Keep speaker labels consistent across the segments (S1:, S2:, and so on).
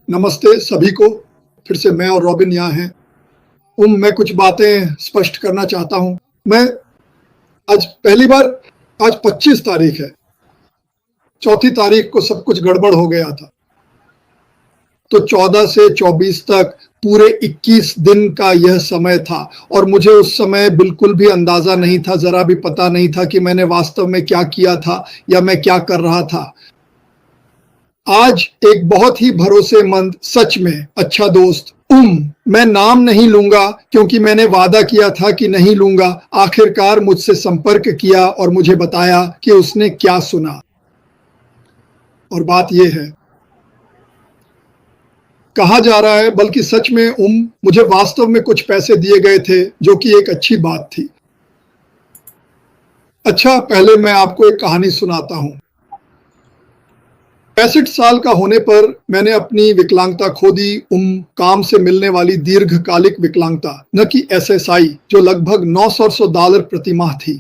S1: नमस्ते सभी को। फिर से मैं और रॉबिन यहाँ हैं। मैं कुछ बातें स्पष्ट करना चाहता हूँ। मैं आज पहली बार आज 25 तारीख है। चौथी तारीख को सब कुछ गड़बड़ हो गया था। तो 14 से 24 तक पूरे 21 दिन का यह समय था और मुझे उस समय बिल्कुल भी अंदाजा नहीं था, जरा भी पता नहीं था कि मैंने वास्तव में क्या किया था या मैं क्या कर रहा था। आज एक बहुत ही भरोसेमंद, सच में अच्छा दोस्त मैं नाम नहीं लूंगा क्योंकि मैंने वादा किया था कि नहीं लूंगा, आखिरकार मुझसे संपर्क किया और मुझे बताया कि उसने क्या सुना। और बात यह है, कहा जा रहा है बल्कि सच में मुझे वास्तव में कुछ पैसे दिए गए थे, जो कि एक अच्छी बात थी। अच्छा, पहले मैं आपको एक कहानी सुनाता हूं। 65 साल का होने पर मैंने अपनी विकलांगता खो दी। काम से मिलने वाली दीर्घकालिक विकलांगता, न कि SSI, जो लगभग $900 प्रति माह थी।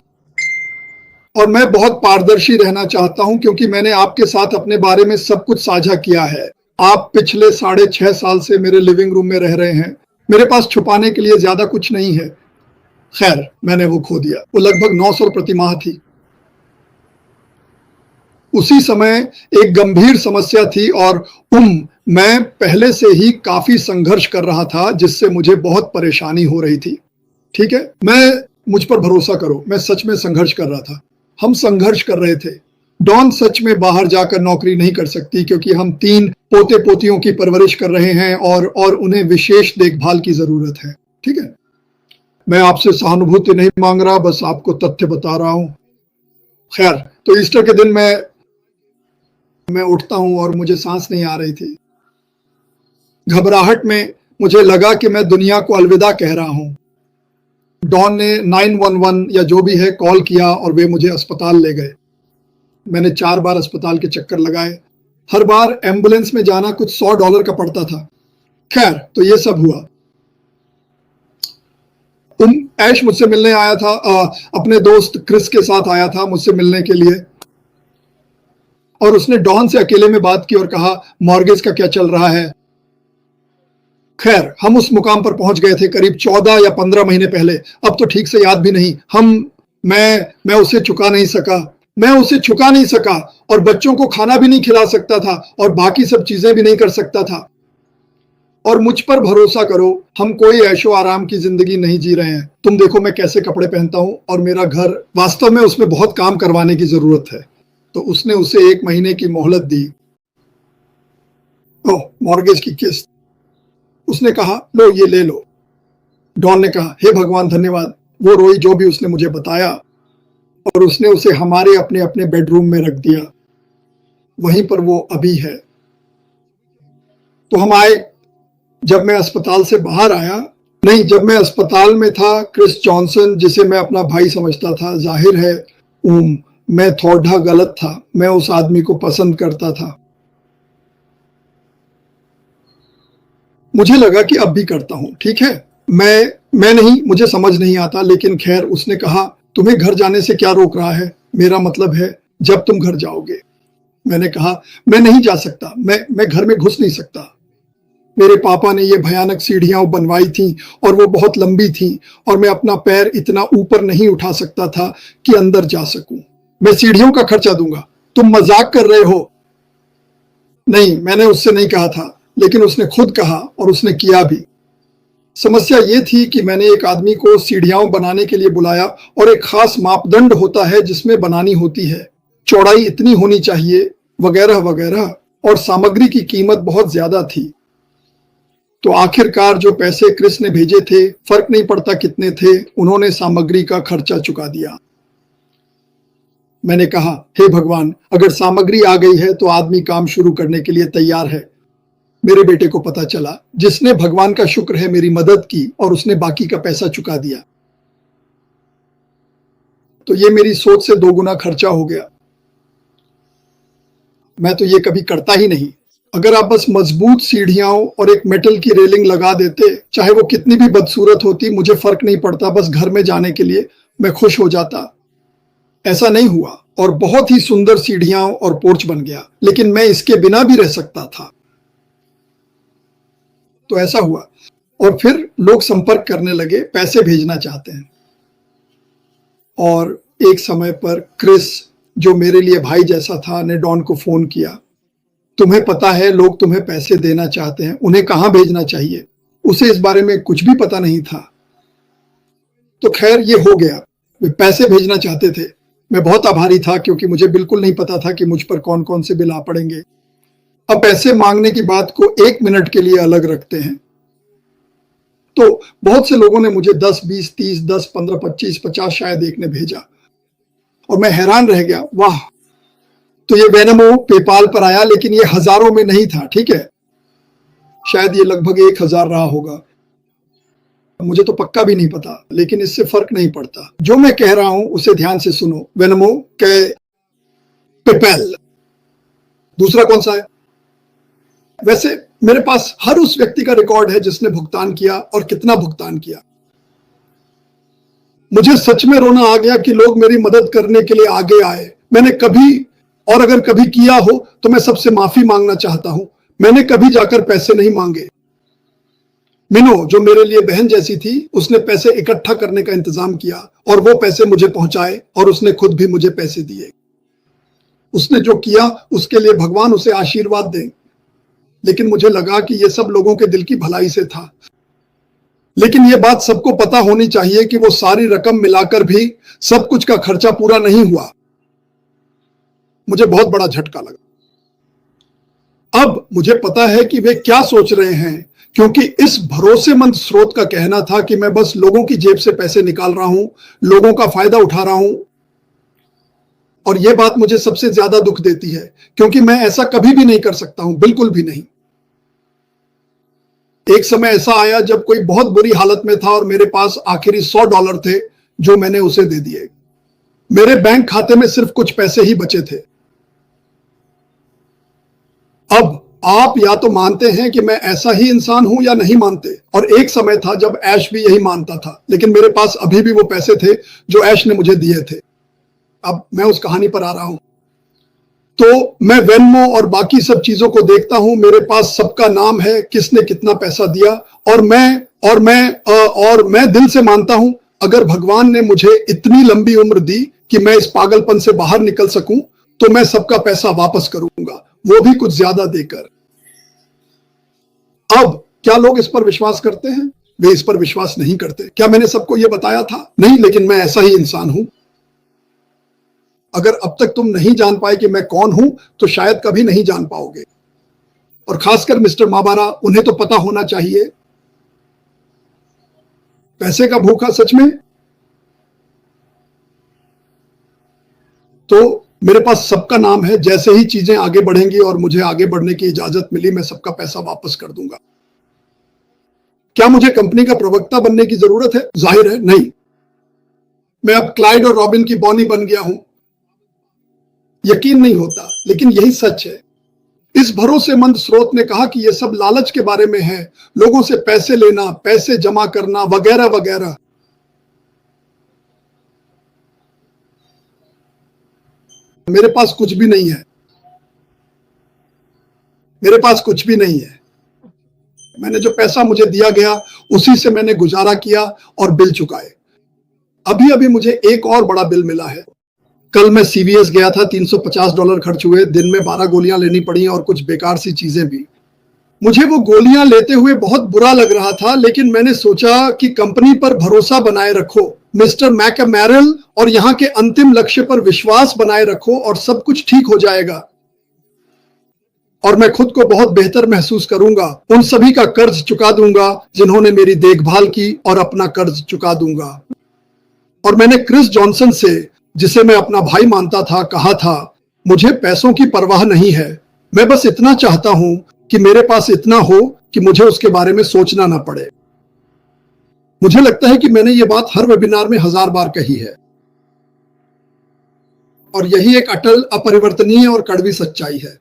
S1: और मैं बहुत पारदर्शी रहना चाहता हूं क्योंकि मैंने आपके साथ अपने बारे में सब कुछ साझा किया है। आप पिछले 6.5 साल से मेरे लिविंग रूम में रह रहे हैं। मेरे पास छुपाने के लिए ज्यादा कुछ नहीं है। खैर, मैंने वो खो दिया। वो लगभग 900 प्रति माह थी। उसी समय एक गंभीर समस्या थी और मैं पहले से ही काफी संघर्ष कर रहा था, जिससे मुझे बहुत परेशानी हो रही थी। ठीक है, मुझ पर भरोसा करो, मैं सच में संघर्ष कर रहा था। हम संघर्ष कर रहे थे। डॉन सच में बाहर जाकर नौकरी नहीं कर सकती क्योंकि हम 3 पोते पोतियों की परवरिश कर रहे हैं और उन्हें विशेष देखभाल की जरूरत है। ठीक है, मैं आपसे सहानुभूति नहीं मांग रहा, बस आपको तथ्य बता रहा हूं। खैर, तो ईस्टर के दिन मैं उठता हूं और मुझे सांस नहीं आ रही थी। घबराहट में मुझे लगा कि मैं दुनिया को अलविदा कह रहा हूं। डॉन ने 911 या जो भी है कॉल किया और वे मुझे अस्पताल ले गए। मैंने 4 बार अस्पताल के चक्कर लगाए। हर बार एम्बुलेंस में जाना कुछ $100 का पड़ता था। खैर, तो ये सब हुआ। ऐश मुझसे मिलने आया था, अपने दोस्त क्रिस के साथ आया था मुझसे मिलने के लिए। और उसने डॉन से अकेले में बात की और कहा, मॉर्गेज का क्या चल रहा है। खैर, हम उस मुकाम पर पहुंच गए थे करीब 14 या 15 महीने पहले। अब तो ठीक से याद भी नहीं। मैं उसे चुका नहीं सका और बच्चों को खाना भी नहीं खिला सकता था और बाकी सब चीजें भी नहीं कर सकता था। और मुझ पर भरोसा करो, हम कोई ऐशो आराम की जिंदगी नहीं जी रहे हैं। तुम देखो मैं कैसे कपड़े पहनता हूं और मेरा घर, वास्तव में उसमें बहुत काम करवाने की जरूरत है। तो उसने उसे 1 महीने की मोहलत दी। मॉर्गेज की किस्त। उसने कहा, लो ये ले लो। डॉन ने कहा, हे भगवान धन्यवाद। वो रोई जो भी उसने मुझे बताया और उसने उसे हमारे अपने अपने बेडरूम में रख दिया। वहीं पर वो अभी है। तो हम आए। जब मैं अस्पताल से बाहर आया, नहीं, जब मैं अस्पताल में था, क्रिस जॉनसन, जिसे मैं अपना भाई समझता था, जाहिर है मैं थोड़ा गलत था। मैं उस आदमी को पसंद करता था। मुझे लगा कि अब भी करता हूं। ठीक है, मैं नहीं, मुझे समझ नहीं आता, लेकिन खैर, उसने कहा, तुम्हें घर जाने से क्या रोक रहा है? मेरा मतलब है जब तुम घर जाओगे। मैंने कहा, मैं नहीं जा सकता। मैं घर में घुस नहीं सकता। मेरे पापा ने ये भयानक सीढ़ियां बनवाई थी और वो बहुत लंबी थी और मैं अपना पैर इतना ऊपर नहीं उठा सकता था कि अंदर जा सकूं। मैं सीढ़ियों का खर्चा दूंगा। तुम मजाक कर रहे हो? नहीं, मैंने उससे नहीं कहा था, लेकिन उसने खुद कहा और उसने किया भी। समस्या ये थी कि मैंने एक आदमी को सीढ़ियां बनाने के लिए बुलाया और एक खास मापदंड होता है जिसमें बनानी होती है। चौड़ाई इतनी होनी चाहिए, वगैरह वगैरह, और सामग्री की कीमत बहुत ज्यादा थी। तो आखिरकार जो पैसे क्रिस ने भेजे थे, फर्क नहीं पड़ता कितने थे, उन्होंने सामग्री का खर्चा चुका दिया। मैंने कहा, हे भगवान, अगर सामग्री आ गई है तो आदमी काम शुरू करने के लिए तैयार है। मेरे बेटे को पता चला, जिसने, भगवान का शुक्र है, मेरी मदद की और उसने बाकी का पैसा चुका दिया। तो ये मेरी सोच से 2 गुना खर्चा हो गया। मैं तो ये कभी करता ही नहीं। अगर आप बस मजबूत सीढ़ियां और एक मेटल की रेलिंग लगा देते, चाहे वो कितनी भी बदसूरत होती, मुझे फर्क नहीं पड़ता। बस घर में जाने के लिए मैं खुश हो जाता। ऐसा नहीं हुआ और बहुत ही सुंदर सीढ़ियां और पोर्च बन गया, लेकिन मैं इसके बिना भी रह सकता था। तो ऐसा हुआ और फिर लोग संपर्क करने लगे, पैसे भेजना चाहते हैं। और एक समय पर क्रिस, जो मेरे लिए भाई जैसा था, ने डॉन को फोन किया, तुम्हें पता है लोग तुम्हें पैसे देना चाहते हैं, उन्हें कहां भेजना चाहिए। उसे इस बारे में कुछ भी पता नहीं था। तो खैर ये हो गया, वे पैसे भेजना चाहते थे। मैं बहुत आभारी था क्योंकि मुझे बिल्कुल नहीं पता था कि मुझ पर कौन कौन से बिल आ पड़ेंगे। अब पैसे मांगने की बात को 1 मिनट के लिए अलग रखते हैं तो बहुत से लोगों ने मुझे 10, 20, 30, 10, 15, 25, 50 शायद एक ने भेजा और मैं हैरान रह गया, वाह। तो ये वेनमो पेपाल पर आया, लेकिन ये हजारों में नहीं था, ठीक है, शायद ये लगभग 1000 रहा होगा, मुझे तो पक्का भी नहीं पता, लेकिन इससे फर्क नहीं पड़ता। जो मैं कह रहा हूं उसे ध्यान से सुनो। वेनमो के पेपैल, दूसरा कौन सा है? वैसे मेरे पास हर उस व्यक्ति का रिकॉर्ड है जिसने भुगतान किया और कितना भुगतान किया। मुझे सच में रोना आ गया कि लोग मेरी मदद करने के लिए आगे आए। मैंने कभी, और अगर कभी किया हो तो मैं सबसे माफी मांगना चाहता हूं। मैंने कभी जाकर पैसे नहीं मांगे। मिनो, जो मेरे लिए बहन जैसी थी, उसने पैसे इकट्ठा करने का इंतजाम किया और वो पैसे मुझे पहुंचाए और उसने खुद भी मुझे पैसे दिए। उसने जो किया उसके लिए भगवान उसे आशीर्वाद दे। लेकिन मुझे लगा कि ये सब लोगों के दिल की भलाई से था। लेकिन ये बात सबको पता होनी चाहिए कि वो सारी रकम मिलाकर भी सब कुछ का खर्चा पूरा नहीं हुआ। मुझे बहुत बड़ा झटका लगा। अब मुझे पता है कि वे क्या सोच रहे हैं, क्योंकि इस भरोसेमंद स्रोत का कहना था कि मैं बस लोगों की जेब से पैसे निकाल रहा हूं, लोगों का फायदा उठा रहा हूं। और यह बात मुझे सबसे ज्यादा दुख देती है, क्योंकि मैं ऐसा कभी भी नहीं कर सकता हूं, बिल्कुल भी नहीं। एक समय ऐसा आया जब कोई बहुत बुरी हालत में था और मेरे पास आखिरी $100 थे जो मैंने उसे दे दिए। मेरे बैंक खाते में सिर्फ कुछ पैसे ही बचे थे। अब आप या तो मानते हैं कि मैं ऐसा ही इंसान हूं या नहीं मानते। और एक समय था जब ऐश भी यही मानता था, लेकिन मेरे पास अभी भी वो पैसे थे जो ऐश ने मुझे दिए थे। अब मैं उस कहानी पर आ रहा हूं। तो मैं वेनमो और बाकी सब चीजों को देखता हूं, मेरे पास सबका नाम है, किसने कितना पैसा दिया। और मैं दिल से मानता हूं, अगर भगवान ने मुझे इतनी लंबी उम्र दी कि मैं इस पागलपन से बाहर निकल सकूं, तो मैं सबका पैसा वापस करूंगा, वो भी कुछ ज्यादा देकर। अब क्या लोग इस पर विश्वास करते हैं? वे इस पर विश्वास नहीं करते। क्या मैंने सबको यह बताया था? नहीं, लेकिन मैं ऐसा ही इंसान हूं। अगर अब तक तुम नहीं जान पाए कि मैं कौन हूं, तो शायद कभी नहीं जान पाओगे। और खासकर मिस्टर माबारा, उन्हें तो पता होना चाहिए। पैसे का भूखा सच में। तो मेरे पास सबका नाम है। जैसे ही चीजें आगे बढ़ेंगी और मुझे आगे बढ़ने की इजाजत मिली, मैं सबका पैसा वापस कर दूंगा। क्या मुझे कंपनी का प्रवक्ता बनने की जरूरत है? जाहिर है नहीं। मैं अब क्लाइड और रॉबिन की बॉनी बन गया हूं। यकीन नहीं होता, लेकिन यही सच है। इस भरोसेमंद स्रोत ने कहा कि यह सब लालच के बारे में है, लोगों से पैसे लेना, पैसे जमा करना, वगैरह वगैरह। मेरे पास कुछ भी नहीं है। मेरे पास कुछ भी नहीं है। मैंने जो पैसा मुझे दिया गया, उसी से मैंने गुजारा किया और बिल चुकाए। अभी अभी मुझे एक और बड़ा बिल मिला है। कल मैं CVS गया था, $350 खर्च हुए। दिन में 12 गोलियां लेनी पड़ी और कुछ बेकार सी चीजें भी। मुझे वो गोलियां लेते हुए बहुत बुरा लग रहा था, लेकिन मैंने सोचा कि कंपनी पर भरोसा बनाए रखो, मिस्टर मैकमैरल, और यहां के अंतिम लक्ष्य पर विश्वास बनाए रखो और सब कुछ ठीक हो जाएगा। और मैं खुद को बहुत बेहतर महसूस करूंगा। उन सभी का कर्ज चुका दूंगा जिन्होंने मेरी देखभाल की, और अपना कर्ज चुका दूंगा। और मैंने क्रिस जॉनसन से, जिसे मैं अपना भाई मानता था, कहा था, मुझे पैसों की परवाह नहीं है। मैं बस इतना चाहता हूं कि मेरे पास इतना हो कि मुझे उसके बारे में सोचना ना पड़े। मुझे लगता है कि मैंने ये बात हर वेबिनार में 1000 बार कही है। और यही एक अटल, अपरिवर्तनीय और कड़वी सच्चाई है।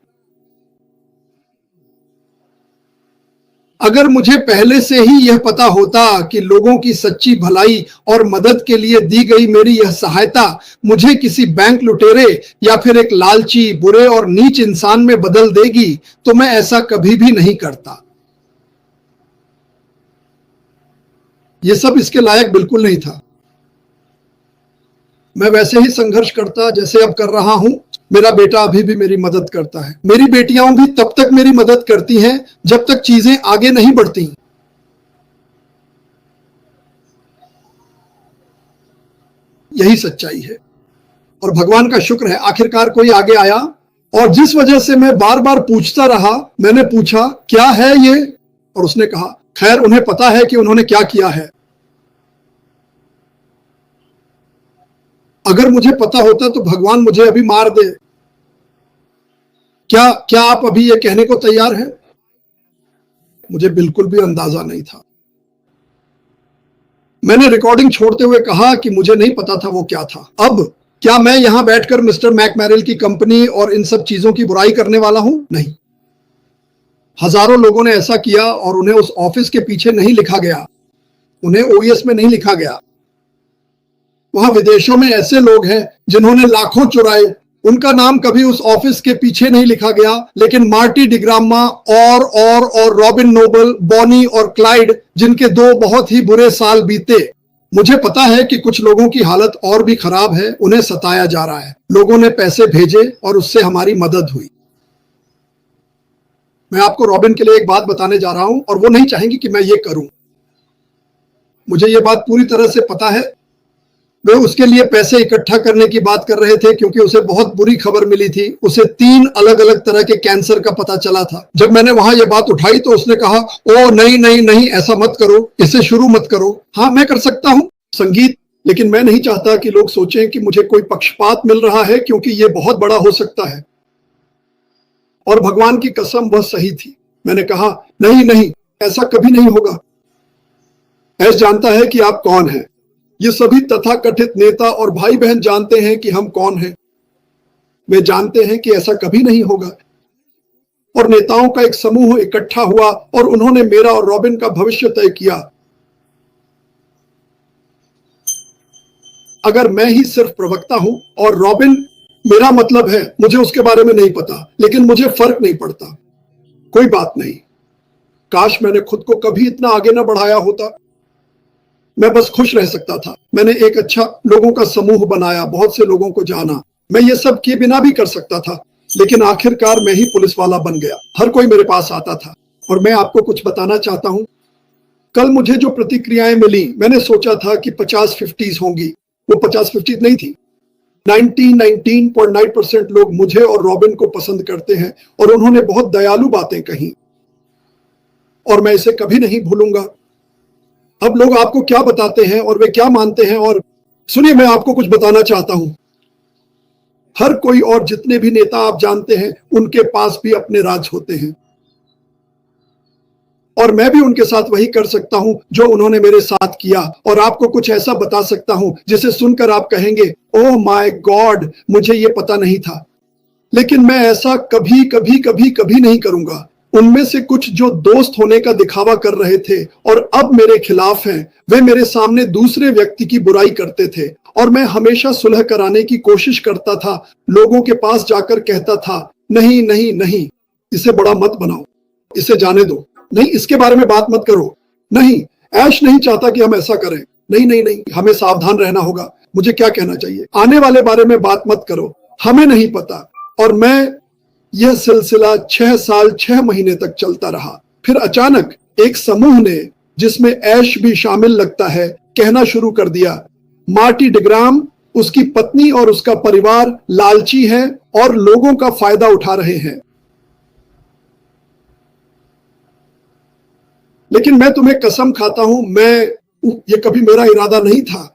S1: अगर मुझे पहले से ही यह पता होता कि लोगों की सच्ची भलाई और मदद के लिए दी गई मेरी यह सहायता मुझे किसी बैंक लुटेरे या फिर एक लालची, बुरे और नीच इंसान में बदल देगी, तो मैं ऐसा कभी भी नहीं करता। ये सब इसके लायक बिल्कुल नहीं था। मैं वैसे ही संघर्ष करता जैसे अब कर रहा हूं। मेरा बेटा अभी भी मेरी मदद करता है। मेरी बेटियां भी तब तक मेरी मदद करती हैं जब तक चीजें आगे नहीं बढ़ती। यही सच्चाई है और भगवान का शुक्र है आखिरकार कोई आगे आया। और जिस वजह से मैं बार बार पूछता रहा, मैंने पूछा क्या है ये, और उसने कहा खैर उन्हें पता है कि उन्होंने क्या किया है। अगर मुझे पता होता तो भगवान मुझे अभी मार दे। क्या क्या आप अभी ये कहने को तैयार हैं? मुझे बिल्कुल भी अंदाजा नहीं था। मैंने रिकॉर्डिंग छोड़ते हुए कहा कि मुझे नहीं पता था वो क्या था। अब क्या मैं यहां बैठकर मिस्टर मैकमैरिल की कंपनी और इन सब चीजों की बुराई करने वाला हूं? नहीं। हजारों लोगों ने ऐसा किया और उन्हें उस ऑफिस के पीछे नहीं लिखा गया, उन्हें ओईएस में नहीं लिखा गया। वहां विदेशों में ऐसे लोग हैं जिन्होंने लाखों चुराए, उनका नाम कभी उस ऑफिस के पीछे नहीं लिखा गया। लेकिन मार्टी डिग्रामा और रॉबिन नोबल, बॉनी और क्लाइड, जिनके 2 बहुत ही बुरे साल बीते, मुझे पता है कि कुछ लोगों की हालत और भी खराब है, उन्हें सताया जा रहा है। लोगों ने पैसे भेजे और उससे हमारी मदद हुई। मैं आपको रॉबिन के लिए एक बात बताने जा रहा हूं और वो नहीं चाहेंगी कि मैं ये करूं। मुझे ये बात पूरी तरह से पता है। वे उसके लिए पैसे इकट्ठा करने की बात कर रहे थे क्योंकि उसे बहुत बुरी खबर मिली थी। उसे 3 अलग अलग तरह के कैंसर का पता चला था। जब मैंने वहां ये बात उठाई तो उसने कहा, ओ नहीं नहीं नहीं, ऐसा मत करो, इसे शुरू मत करो। हाँ, मैं कर सकता हूं संगीत, लेकिन मैं नहीं चाहता कि लोग सोचें कि मुझे कोई पक्षपात मिल रहा है, क्योंकि ये बहुत बड़ा हो सकता है। और भगवान की कसम वह सही थी। मैंने कहा, नहीं नहीं, ऐसा कभी नहीं होगा। ऐश जानता है कि आप कौन हैं। ये सभी तथाकथित नेता और भाई बहन जानते हैं कि हम कौन हैं। वे जानते हैं कि ऐसा कभी नहीं होगा। और नेताओं का एक समूह इकट्ठा हुआ और उन्होंने मेरा और रॉबिन का भविष्य तय किया। अगर मैं ही सिर्फ प्रवक्ता हूं और रॉबिन, मेरा मतलब है मुझे उसके बारे में नहीं पता, लेकिन मुझे फर्क नहीं पड़ता। कोई बात नहीं। काश मैंने खुद को कभी इतना आगे न बढ़ाया होता। मैं बस खुश रह सकता था। मैंने एक अच्छा लोगों का समूह बनाया, बहुत से लोगों को जाना। मैं ये सब किए बिना भी कर सकता था, लेकिन आखिरकार मैं ही पुलिस वाला बन गया। हर कोई मेरे पास आता था। और मैं आपको कुछ बताना चाहता हूं। कल मुझे जो प्रतिक्रियाएं मिली, मैंने सोचा था कि 50-50 होंगी। वो 50-50 नहीं थी। 99.9% लोग मुझे और रॉबिन को पसंद करते हैं और उन्होंने बहुत दयालु बातें कही और मैं इसे कभी नहीं भूलूंगा। अब लोग आपको क्या बताते हैं और वे क्या मानते हैं, और सुनिए, मैं आपको कुछ बताना चाहता हूं। हर कोई और जितने भी नेता आप जानते हैं, उनके पास भी अपने राज होते हैं और मैं भी उनके साथ वही कर सकता हूं जो उन्होंने मेरे साथ किया, और आपको कुछ ऐसा बता सकता हूं जिसे सुनकर आप कहेंगे, ओह माय गॉड, मुझे ये पता नहीं था। लेकिन मैं ऐसा कभी कभी कभी कभी नहीं करूंगा। उनमें से कुछ जो दोस्त होने का दिखावा कर रहे थे और अब मेरे खिलाफ हैं, वे मेरे सामने दूसरे व्यक्ति की बुराई करते थे और मैं हमेशा सुलह कराने की कोशिश करता था। लोगों के पास जाकर कहता था, नहीं नहीं नहीं, इसे बड़ा मत बनाओ, इसे जाने दो, नहीं इसके बारे में बात मत करो, नहीं ऐश नहीं चाहता कि हम ऐसा करें, नहीं नहीं नहीं, हमें सावधान रहना होगा। मुझे क्या कहना चाहिए, आने वाले बारे में बात मत करो, हमें नहीं पता। और मैं, यह सिलसिला 6 साल 6 महीने तक चलता रहा। फिर अचानक एक समूह ने, जिसमें ऐश भी शामिल लगता है, कहना शुरू कर दिया, मार्टी डिग्राम, उसकी पत्नी और उसका परिवार लालची है और लोगों का फायदा उठा रहे हैं। लेकिन मैं तुम्हें कसम खाता हूं, ये कभी मेरा इरादा नहीं था।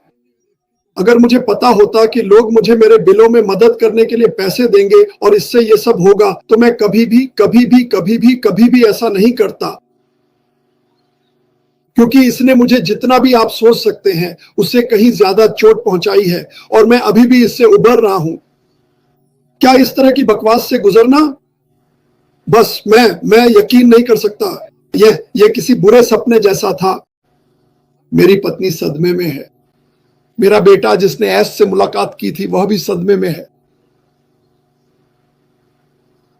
S1: अगर मुझे पता होता कि लोग मुझे मेरे बिलों में मदद करने के लिए पैसे देंगे और इससे ये सब होगा, तो मैं कभी भी कभी भी कभी भी कभी भी ऐसा नहीं करता। क्योंकि इसने मुझे जितना भी आप सोच सकते हैं उससे कहीं ज्यादा चोट पहुंचाई है और मैं अभी भी इससे उबर रहा हूं। क्या इस तरह की बकवास से गुजरना, बस मैं यकीन नहीं कर सकता। यह किसी बुरे सपने जैसा था। मेरी पत्नी सदमे में है। मेरा बेटा जिसने ऐश से मुलाकात की थी, वह भी सदमे में है।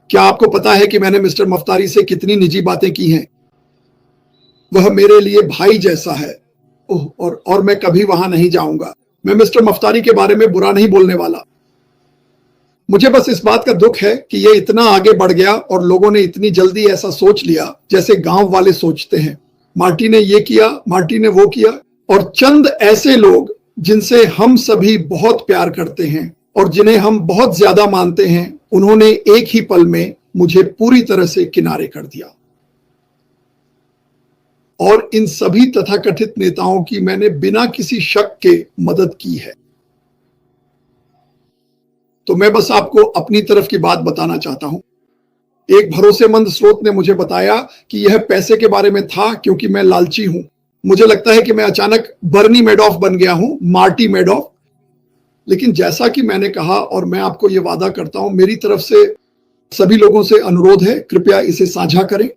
S1: क्या आपको पता है कि मैंने मिस्टर मफ्तारी से कितनी निजी बातें की हैं? वह मेरे लिए भाई जैसा है। ओह, और मैं कभी वहां नहीं जाऊंगा। मैं मिस्टर मफ्तारी के बारे में बुरा नहीं बोलने वाला। मुझे बस इस बात का दुख है कि ये इतना आगे बढ़ गया और लोगों ने इतनी जल्दी ऐसा सोच लिया जैसे गांव वाले सोचते हैं। मार्टी ने ये किया, मार्टी ने वो किया, और चंद ऐसे लोग जिनसे हम सभी बहुत प्यार करते हैं और जिन्हें हम बहुत ज्यादा मानते हैं, उन्होंने एक ही पल में मुझे पूरी तरह से किनारे कर दिया। और इन सभी तथाकथित नेताओं की मैंने बिना किसी शक के मदद की है। तो मैं बस आपको अपनी तरफ की बात बताना चाहता हूं। एक भरोसेमंद स्रोत ने मुझे बताया कि यह पैसे के बारे में था, क्योंकि मैं लालची हूं। मुझे लगता है कि मैं अचानक बर्नी मैडॉफ बन गया हूं, मार्टी मैडॉफ। लेकिन जैसा कि मैंने कहा, और मैं आपको यह वादा करता हूं, मेरी तरफ से सभी लोगों से अनुरोध है, कृपया इसे साझा करें।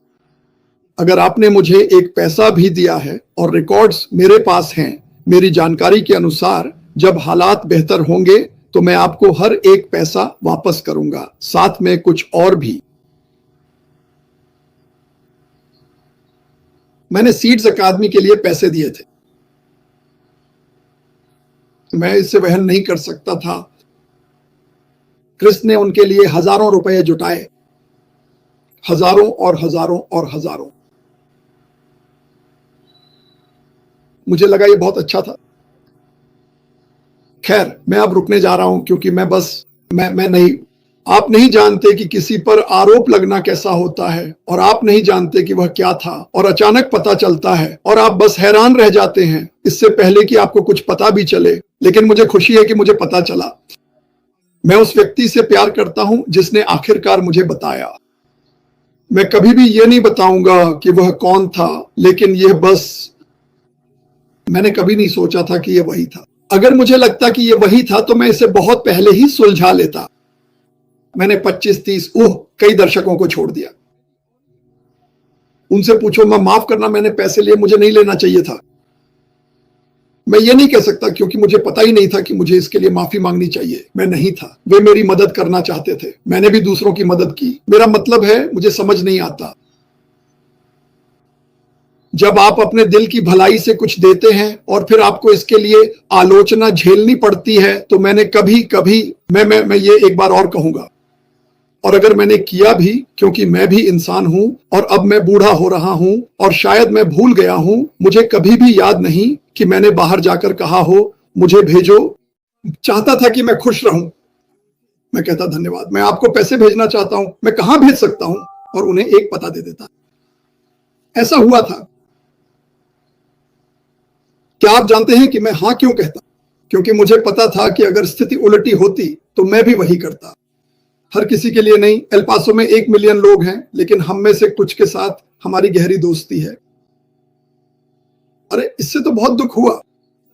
S1: अगर आपने मुझे एक पैसा भी दिया है और रिकॉर्ड्स मेरे पास हैं, मेरी जानकारी के अनुसार जब हालात बेहतर होंगे तो मैं आपको हर एक पैसा वापस करूंगा, साथ में कुछ और भी। मैंने सीड्स अकादमी के लिए पैसे दिए थे। मैं इससे वहन नहीं कर सकता था। क्रिस ने उनके लिए हजारों रुपए जुटाए, हजारों और हजारों और हजारों। मुझे लगा ये बहुत अच्छा था। खैर, मैं अब रुकने जा रहा हूं, क्योंकि मैं नहीं, आप नहीं जानते कि किसी पर आरोप लगना कैसा होता है, और आप नहीं जानते कि वह क्या था, और अचानक पता चलता है और आप बस हैरान रह जाते हैं इससे पहले कि आपको कुछ पता भी चले। लेकिन मुझे खुशी है कि मुझे पता चला। मैं उस व्यक्ति से प्यार करता हूं जिसने आखिरकार मुझे बताया। मैं कभी भी यह नहीं बताऊंगा कि वह कौन था, लेकिन यह बस, मैंने कभी नहीं सोचा था कि यह वही था। अगर मुझे लगता कि यह वही था तो मैं इसे बहुत पहले ही सुलझा लेता। मैंने 25-30 कई दर्शकों को छोड़ दिया। उनसे पूछो, मैं माफ करना, मैंने पैसे लिए, मुझे नहीं लेना चाहिए था। मैं ये नहीं कह सकता, क्योंकि मुझे पता ही नहीं था कि मुझे इसके लिए माफी मांगनी चाहिए। मैं नहीं था। वे मेरी मदद करना चाहते थे। मैंने भी दूसरों की मदद की। मेरा मतलब है, मुझे समझ नहीं आता, जब आप अपने दिल की भलाई से कुछ देते हैं और फिर आपको इसके लिए आलोचना झेलनी पड़ती है, तो मैंने कभी कभी, मैं ये एक बार और कहूंगा, और अगर मैंने किया भी, क्योंकि मैं भी इंसान हूं और अब मैं बूढ़ा हो रहा हूं और शायद मैं भूल गया हूं, मुझे कभी भी याद नहीं कि मैंने बाहर जाकर कहा हो, मुझे भेजो। चाहता था कि मैं खुश रहूं। मैं कहता धन्यवाद, मैं आपको पैसे भेजना चाहता हूं, मैं कहां भेज सकता हूं, और उन्हें एक पता दे देता। ऐसा हुआ था। क्या आप जानते हैं कि मैं हां क्यों कहता? क्योंकि मुझे पता था कि अगर स्थिति उलटी होती तो मैं भी वही करता। हर किसी के लिए नहीं। एल पासो में 1 मिलियन लोग हैं, लेकिन हम में से कुछ के साथ हमारी गहरी दोस्ती है। अरे, इससे तो बहुत दुख हुआ।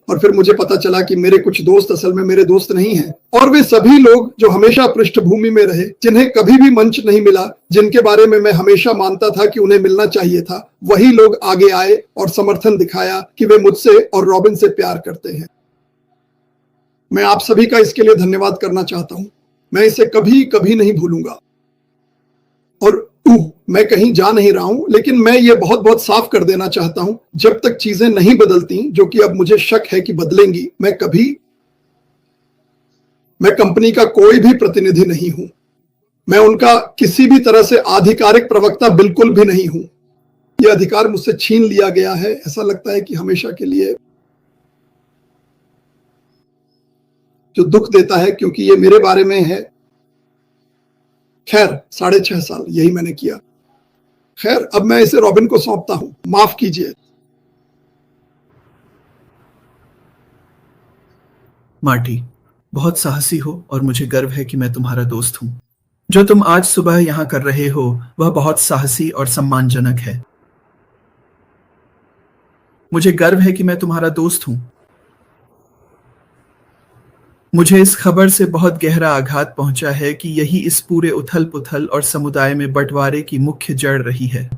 S1: और फिर मुझे पता चला कि मेरे कुछ दोस्त असल में मेरे दोस्त नहीं हैं, और वे सभी लोग जो हमेशा पृष्ठभूमि में रहे, जिन्हें कभी भी मंच नहीं मिला, जिनके बारे में मैं हमेशा मानता था कि उन्हें मिलना चाहिए था, वही लोग आगे आए और समर्थन दिखाया कि वे मुझसे और रॉबिन से प्यार करते हैं। मैं आप सभी का इसके लिए धन्यवाद करना चाहता हूं। मैं इसे कभी कभी नहीं भूलूंगा। और मैं कहीं जा नहीं रहा हूं, लेकिन मैं ये बहुत बहुत साफ कर देना चाहता हूं, जब तक चीजें नहीं बदलती, जो कि अब मुझे शक है कि बदलेंगी, मैं कंपनी का कोई भी प्रतिनिधि नहीं हूं। मैं उनका किसी भी तरह से आधिकारिक प्रवक्ता बिल्कुल भी नहीं हूं। यह अधिकार मुझसे छीन लिया गया है, ऐसा लगता है कि हमेशा के लिए, जो दुख देता है, क्योंकि ये मेरे बारे में है। खैर, 6.5 साल यही मैंने किया। खैर, अब मैं इसे रॉबिन को सौंपता हूं। माफ कीजिए।
S2: मार्टी, बहुत साहसी हो और मुझे गर्व है कि मैं तुम्हारा दोस्त हूं। जो तुम आज सुबह यहां कर रहे हो वह बहुत साहसी और सम्मानजनक है। मुझे गर्व है कि मैं तुम्हारा दोस्त हूं। मुझे इस खबर से बहुत गहरा आघात पहुंचा है कि यही इस पूरे उथल पुथल और समुदाय में बंटवारे की मुख्य जड़ रही है।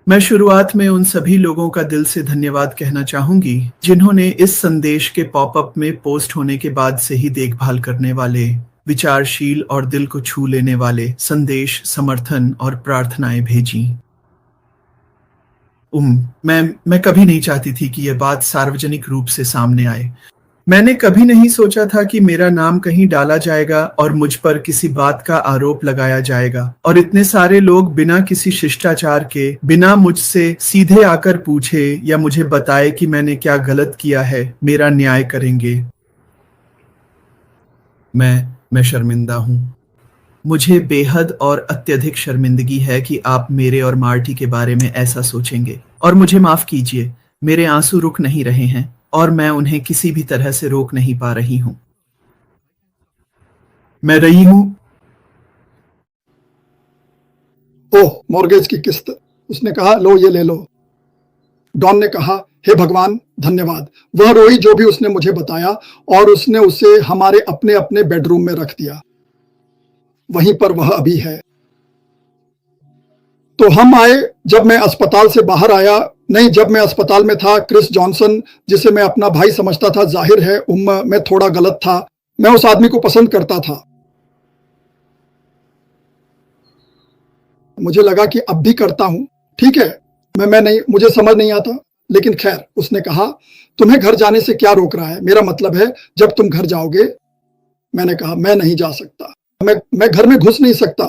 S2: मैं शुरुआत में उन सभी लोगों का दिल से धन्यवाद कहना चाहूंगी जिन्होंने इस संदेश के पॉपअप में पोस्ट होने के बाद से ही देखभाल करने वाले, विचारशील और दिल को छू लेने वाले संदेश, समर्थन और प्रार्थनाएं भेजी। मैं कभी नहीं चाहती थी कि यह बात सार्वजनिक रूप से सामने आए। मैंने कभी नहीं सोचा था कि मेरा नाम कहीं डाला जाएगा और मुझ पर किसी बात का आरोप लगाया जाएगा और इतने सारे लोग बिना किसी शिष्टाचार के, बिना मुझसे सीधे आकर पूछे या मुझे बताए कि मैंने क्या गलत किया है, मेरा न्याय करेंगे। मैं शर्मिंदा हूं। मुझे बेहद और अत्यधिक शर्मिंदगी है कि आप मेरे और मार्टी के बारे में ऐसा सोचेंगे। और मुझे माफ कीजिए, मेरे आंसू रुक नहीं रहे हैं और मैं उन्हें किसी भी तरह से रोक नहीं पा रही हूं। मैं रही हूं।
S1: ओह, मॉर्गेज की किस्त। उसने कहा, लो ये ले लो। डॉन ने कहा, हे भगवान, धन्यवाद। वह रोई जो भी उसने मुझे बताया और उसने उसे हमारे अपने अपने बेडरूम में रख दिया। वहीं पर वह अभी है। तो हम आए जब मैं अस्पताल से बाहर आया। नहीं, जब मैं अस्पताल में था, क्रिस जॉनसन, जिसे मैं अपना भाई समझता था, जाहिर है मैं थोड़ा गलत था। मैं उस आदमी को पसंद करता था। मुझे लगा कि अब भी करता हूं। ठीक है, मैं नहीं, मुझे समझ नहीं आता, लेकिन खैर। उसने कहा, तुम्हें घर जाने से क्या रोक रहा है? मेरा मतलब है, जब तुम घर जाओगे। मैंने कहा, मैं नहीं जा सकता। मैं घर में घुस नहीं सकता।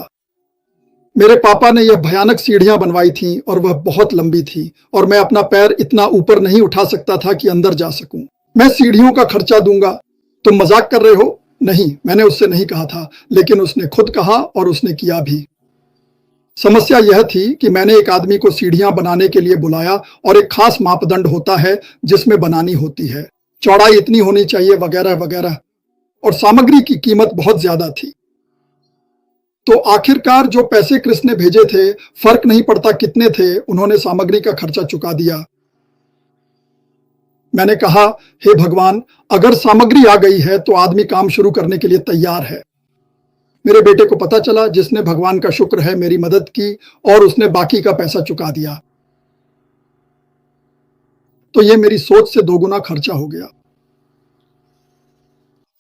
S1: मेरे पापा ने यह भयानक सीढ़ियां बनवाई थीं और वह बहुत लंबी थी और मैं अपना पैर इतना ऊपर नहीं उठा सकता था कि अंदर जा सकूं। मैं सीढ़ियों का खर्चा दूंगा। तुम मजाक कर रहे हो? नहीं, मैंने उससे नहीं कहा था, लेकिन उसने खुद कहा और उसने किया भी। समस्या यह थी कि मैंने एक आदमी को सीढ़ियां बनाने के लिए बुलाया और एक खास मापदंड होता है जिसमें बनानी होती है। चौड़ाई इतनी होनी चाहिए, वगैरह वगैरह, और सामग्री की कीमत बहुत ज्यादा थी। तो आखिरकार जो पैसे क्रिस ने भेजे थे, फर्क नहीं पड़ता कितने थे, उन्होंने सामग्री का खर्चा चुका दिया। मैंने कहा, हे भगवान, अगर सामग्री आ गई है तो आदमी काम शुरू करने के लिए तैयार है। मेरे बेटे को पता चला, जिसने, भगवान का शुक्र है, मेरी मदद की और उसने बाकी का पैसा चुका दिया। तो यह मेरी सोच से दोगुना खर्चा हो गया।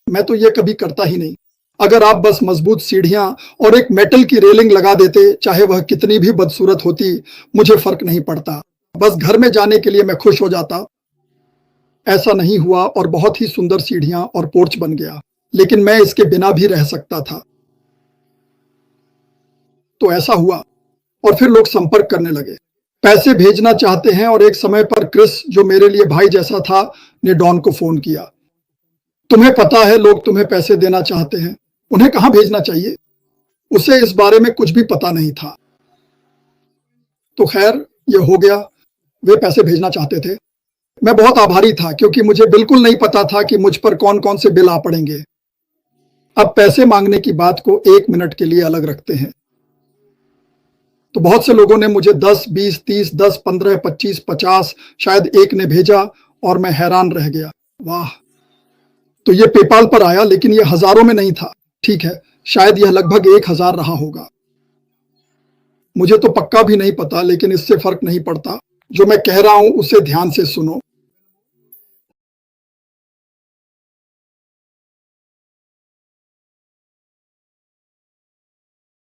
S1: मैं तो यह कभी करता ही नहीं। अगर आप बस मजबूत सीढ़ियां और एक मेटल की रेलिंग लगा देते, चाहे वह कितनी भी बदसूरत होती, मुझे फर्क नहीं पड़ता। बस घर में जाने के लिए मैं खुश हो जाता। ऐसा नहीं हुआ और बहुत ही सुंदर सीढ़ियां और पोर्च बन गया, लेकिन मैं इसके बिना भी रह सकता था। तो ऐसा हुआ और फिर लोग संपर्क करने लगे, पैसे भेजना चाहते हैं, और एक समय पर क्रिस, जो मेरे लिए भाई जैसा था, ने डॉन को फोन किया। तुम्हें पता है, लोग तुम्हें पैसे देना चाहते हैं, उन्हें कहां भेजना चाहिए? उसे इस बारे में कुछ भी पता नहीं था। तो खैर, यह हो गया। वे पैसे भेजना चाहते थे। मैं बहुत आभारी था, क्योंकि मुझे बिल्कुल नहीं पता था कि मुझ पर कौन कौन से बिल आ पड़ेंगे। अब पैसे मांगने की बात को 1 मिनट के लिए अलग रखते हैं, तो बहुत से लोगों ने मुझे 10, 20, 30, 10, 15, 25, 50, शायद एक ने भेजा और मैं हैरान रह गया। वाह! तो ये पेपाल पर आया, लेकिन यह हजारों में नहीं था। ठीक है, शायद यह लगभग 1000 रहा होगा। मुझे तो पक्का भी नहीं पता, लेकिन इससे फर्क नहीं पड़ता। जो मैं कह रहा हूं उसे ध्यान से सुनो।